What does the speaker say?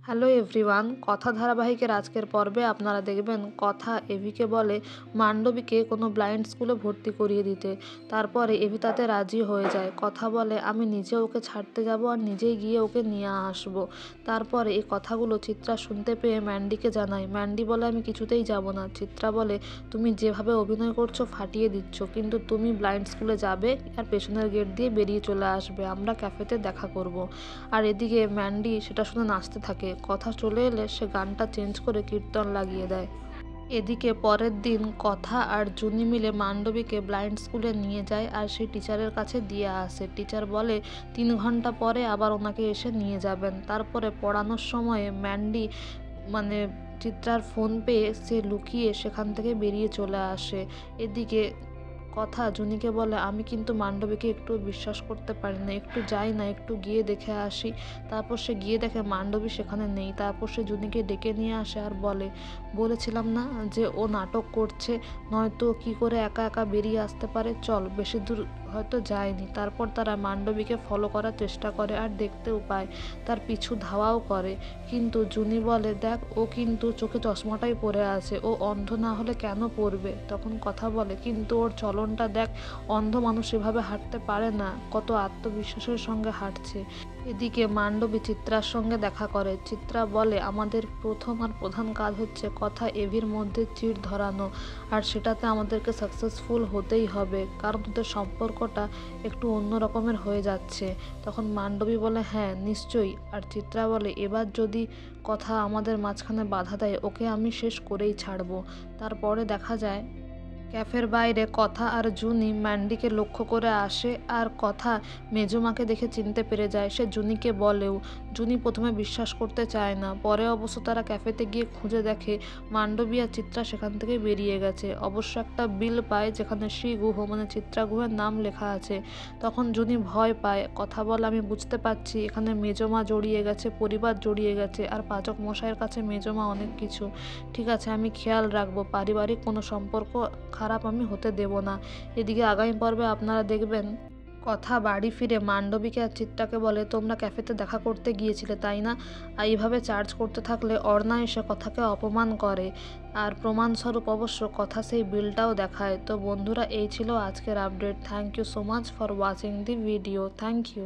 Hello everyone, কথা ধারাবাহিকের আজকের পর্বে আপনারা দেখবেন কথা এভিকে বলে মান্ডবীকে কোনো ব্লাইন্ড স্কুলে ভর্তি করিয়ে দিতে। তারপরে এভি তাতে রাজি হয়ে যায়। কথা বলে আমি নিজে ওকে ছাড়তে যাব আর নিজেই গিয়ে ওকে নিয়ে আসব। তারপরে এই কথাগুলো চিত্রা শুনতে পেয়ে ম্যান্ডিকে জানায়। ম্যান্ডি বলে আমি কিছুতেই যাব না। চিত্রা বলে তুমি যেভাবে অভিনয় করছো ফাটিয়ে দিচ্ছ, কিন্তু তুমি ব্লাইন্ড স্কুলে যাবে আর পেছনের গেট দিয়ে বেরিয়ে চলে আসবে, আমরা ক্যাফেতে দেখা করব। আর এদিকে ম্যান্ডি সেটা শুনে নাচতে থাকে। কথা চলে এলে সে গানটা চেঞ্জ করে কীর্তন লাগিয়ে দেয়। এদিকে পরের দিন কথা আর জুনি মিলে মান্ডবীকে ব্লাইন্ড স্কুলে নিয়ে যায় আর সেই টিচারের কাছে দিয়ে আসে। টিচার বলে 3 ঘন্টা পরে আবার ওনাকে এসে নিয়ে যাবেন। তারপরে পড়ানোর সময়ে ম্যান্ডি চিত্রার ফোন পেয়ে সে লুকিয়ে সেখান থেকে বেরিয়ে চলে আসে। এদিকে কথা জুনিকে বলে আমি কিন্তু মান্ডবীকে একটু বিশ্বাস করতে পারি না, একটু যাই না, একটু গিয়ে দেখে আসি। তারপর সে গিয়ে দেখে মান্ডবী সেখানে নেই। তারপর সে জুনিকে ডেকে নিয়ে আসে আর বলেছিলাম না যে ও নাটক করছে, নয়তো কি করে একা একা বেরিয়ে আসতে পারে, চল, বেশি দূর হয়তো যায়নি। তারপর তারা মান্ডবীকে ফলো করার চেষ্টা করে আর দেখতেও পায়, তার পিছু ধাওয়াও করে। কিন্তু জুনি বলে দেখ ও কিন্তু চোখে চশমাটাই পরে আছে, ও অন্ধ না হলে কেন পরবে। তখন কথা বলে কিন্তু ওর চলনটা দেখ, অন্ধ মানুষ এভাবে হাঁটতে পারে না, কত আত্মবিশ্বাসের সঙ্গে হাঁটছে। এদিকে মান্ডবী চিত্রার সঙ্গে দেখা করে। চিত্রা বলে আমাদের প্রথম আর প্রধান কাজ হচ্ছে কথা এভির মধ্যে চিড় ধরানো, আর সেটাতে আমাদেরকে সাকসেসফুল হতেই হবে, কারণ ওদের সম্পর্কটা একটু অন্য রকমের হয়ে যাচ্ছে। তখন মান্ডবী বলে হ্যাঁ নিশ্চয়ই। আর চিত্রা বলে এবার যদি কথা আমাদের মাঝখানে বাধা দেয় ওকে আমি শেষ করেই ছাড়বো। তারপরে দেখা যায় ক্যাফের বাইরে কথা আর জুনি ম্যান্ডিকে লক্ষ্য করে আসে আর কথা মেজমাকে দেখে চিনতে পেরে যায়। সে জুনিকে বলেও। জুনি প্রথমে বিশ্বাস করতে চায় না, পরে অবশ্য তারা ক্যাফেতে গিয়ে খুঁজে দেখে মান্ডবী আর চিত্রা সেখান থেকে বেরিয়ে গেছে। অবশ্য একটা বিল পায় যেখানে শ্রীগুহ চিত্রা গুহের নাম লেখা আছে। তখন জুনি ভয় পায়। কথা বলে আমি বুঝতে পারছি এখানে মেজমা জড়িয়ে গেছে, পরিবার জড়িয়ে গেছে, আর পাচক মশাইয়ের কাছে মেজমা অনেক কিছু। ঠিক আছে, আমি খেয়াল রাখবো, পারিবারিক কোনো সম্পর্ক খারাপ আমি হতে দেব না। এদিকে আগামী পর্বে আপনারা দেখবেন কথা বাড়ি ফিরে মান্ডবীকে আর চিত্রাকে বলে তোমরা ক্যাফেতে দেখা করতে গিয়েছিলে তাই না, আর এইভাবে চার্জ করতে থাকলে অর্ণা এসে কথাকে অপমান করে, আর প্রমাণস্বরূপ অবশ্য কথা সেই বিলটাও দেখায়। তো বন্ধুরা, এই ছিল আজকের update. Thank you so much for watching the video. Thank you.